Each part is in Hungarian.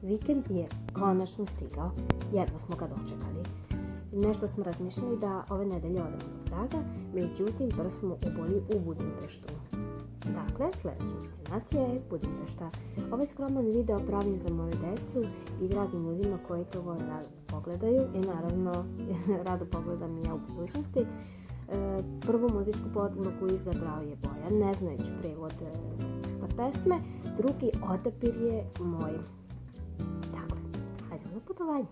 Vikend je konačno stigao, jedva smo ga dočekali. Nešto smo razmišljali da ove nedelje odemo do Praga, međutim prvo smo uboli u Budimpeštu. Dakle, sljedeća destinacija je Budimpešta. Ovaj skroman video pravim za moju decu i dragim ljudima koji to rado pogledaju i naravno rado pogledam i ja u budućnosti. Prvu muzičku podlogu izabrao je Bojan, ne znajući prevod teksta pesme. Drugi odabir je moj. Dakle, hajde na putovanje.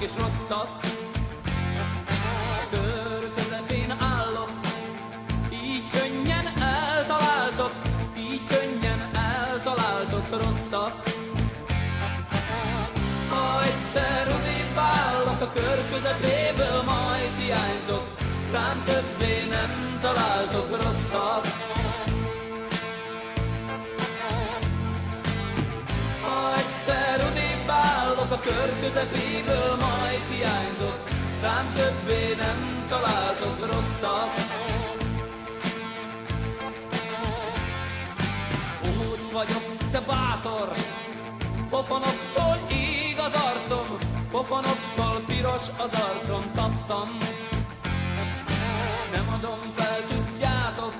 És rosszat. Kör közepén állok, így könnyen eltaláltok, így könnyen eltaláltok rosszat. Ha egyszer odébb állok a kör közepéből, majd hiányzok, rám többé nem találtok rosszat. Ha egyszer odébb állok a kör közepéből, majd hiányzok, rám többé nem találtok rosszat. Bohóc vagyok, te bátor, pofonoktól ég az arcom, pofonoktól piros az arcom, kaptam. Nem adom fel, tudjátok,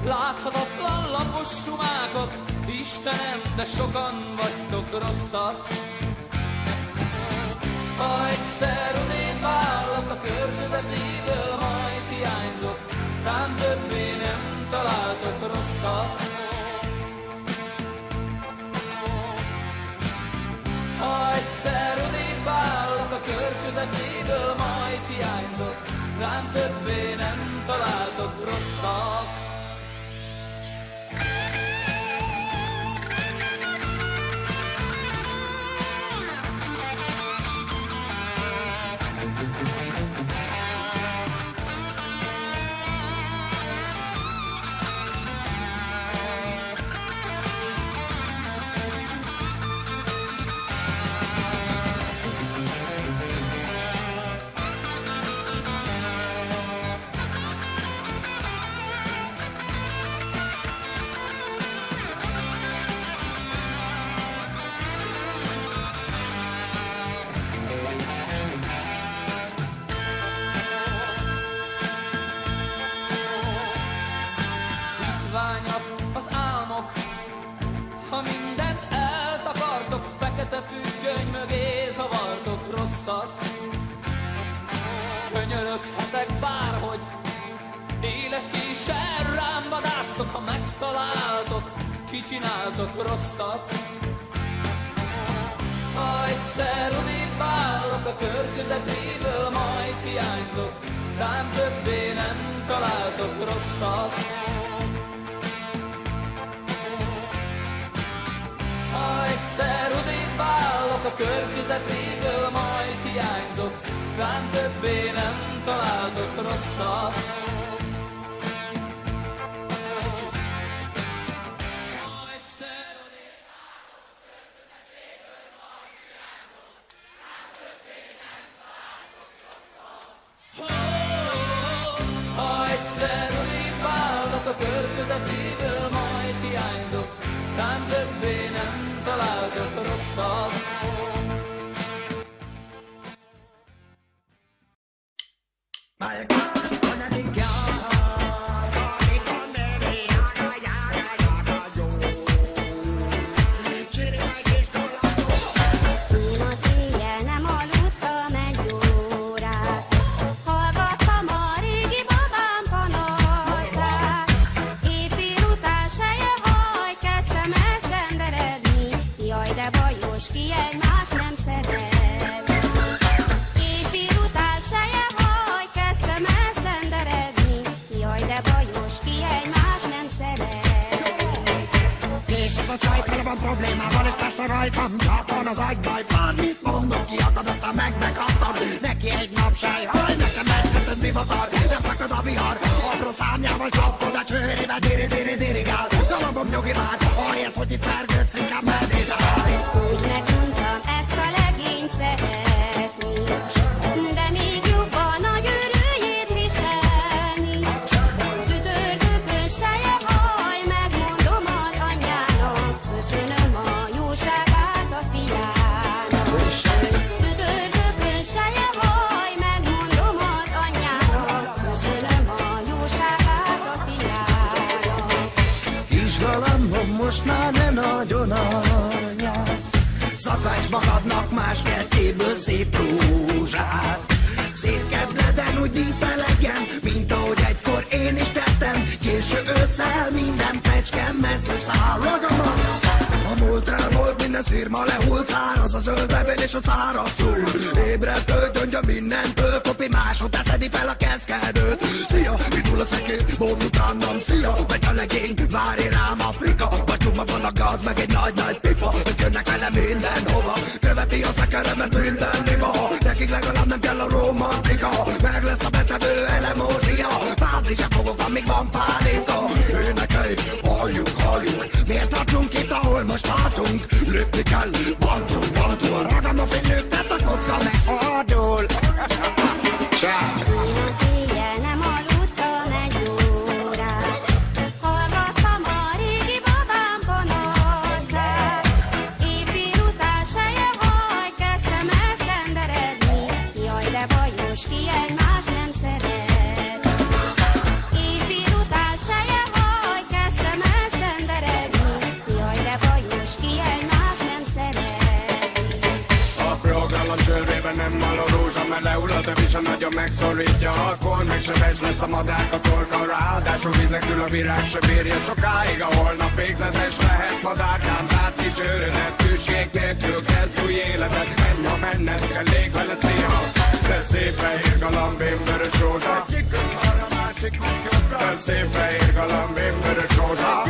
láthatatlan lapos sumákok, Istenem, de sokan vagytok rosszak. Ha egyszer odébb állok a kör közepéből, majd hiányzok, rám többé nem találtok rosszat. Ha egyszer odébb állok a kör közepéből, majd hiányzok, rám többé nem találtok rosszat. Az álmok, ha mindent eltakartok, fekete függöny mögé zavartok rosszat. Könyöröghetek bárhogy, éles késsel rám vadásztok, ha megtaláltok, kicsináltok rosszat. Ha egyszer odébb állok a kör közepéből, majd hiányzok, rám többé nem találtok rosszat. Ha egyszer odébb állok a kör közepéből, majd hiányzok, rám többé nem találtok rosszat. Ha egyszer odébb állok a kör közepéből, majd hiányzok, rám többé nem találtok rosszat. Ha egyszer odébb állok a kör közepéből, majd hiányzok, rám többé nem találtok rosszat. Ki egymás nem szeret. Éjfél után seje haj, kezdtem elszenderedni. Jaj, de bajos, ki egymás nem szeret. Ez a csaj tele van problémával, és persze rajtam csapon az agybaj. Bármit mondok, kiakad, aztán megakad. Neki egy nap sej, haj, nekem egy zivatar. Nem szakad a vihar, apró szárnyával csapkod, a csőrével dirigál. Talabom nyugi vágy, ahelyett, hogy itt vergődsz, inkább meditál. Úgy megmondtam, ezt a legényt szeretni, de még jobban a gyűrűjét viselni. Csütörtökön seje haj, megmondom az anyjának, köszönöm a jóságát a fiának. Csütörtökön seje haj, megmondom az anyjának, köszönöm a jóságát a fiának. Kis galambom, most már ne nagyon anyász, szakadj magadnak más kertéből szép rózsát. Szép kebleden úgy díszelegjen, mint ahogy egykor én is tettem. Késő ősszel minden fecskem messze száll ragamat. A múlt el volt, minden szírma lehult, száraz a zöld bebén és a száraz szúr. Ébresztő gyöngye mindentől, kopi másodán szedi fel a keszkedőt. Szia, indul a szekér, bord utánam, szia, megy a legény, várj rám Afrika. Batyúma van a gáz, meg egy nagy pipa, hogy jönnek vele mindenhova. Követi a szekeremet minden diva, nekik legalább nem kell a romantika. Meg lesz a betevő elemózsia, fázni sem fogok, amíg van pánika. Énekelj, halljuk, miért tartunk itt, ahol most tartunk? Lépni kell, bantul, a ragamofin nők, tett a kocka megfordul. Én az éjjel nem aludtam egy órát, hallgattam a régi babám panaszát. Éjfél után seje haj, kezdtem elszenderedni, jaj de bajos, ki egymást nem szeret. Éjfél után seje haj, kezdtem elszenderedni, jaj de bajos, ki egymást nem szeret. A program csőrében nem való rózsa, mert lehullott a visa, nagyon megszorítja. Akkor meg se vesz lesz a madárk a torka, ráadásul víznek ül a virág, se bírja sokáig. A holnap végzetes lehet madárkám, hát kis őrönet, tűség nélkül kezd új életet. Menj, ha menned kell, lég vele cél. De szép fehér galambém, vörös rózsa, de szép fehér galambém, vörös rózsa.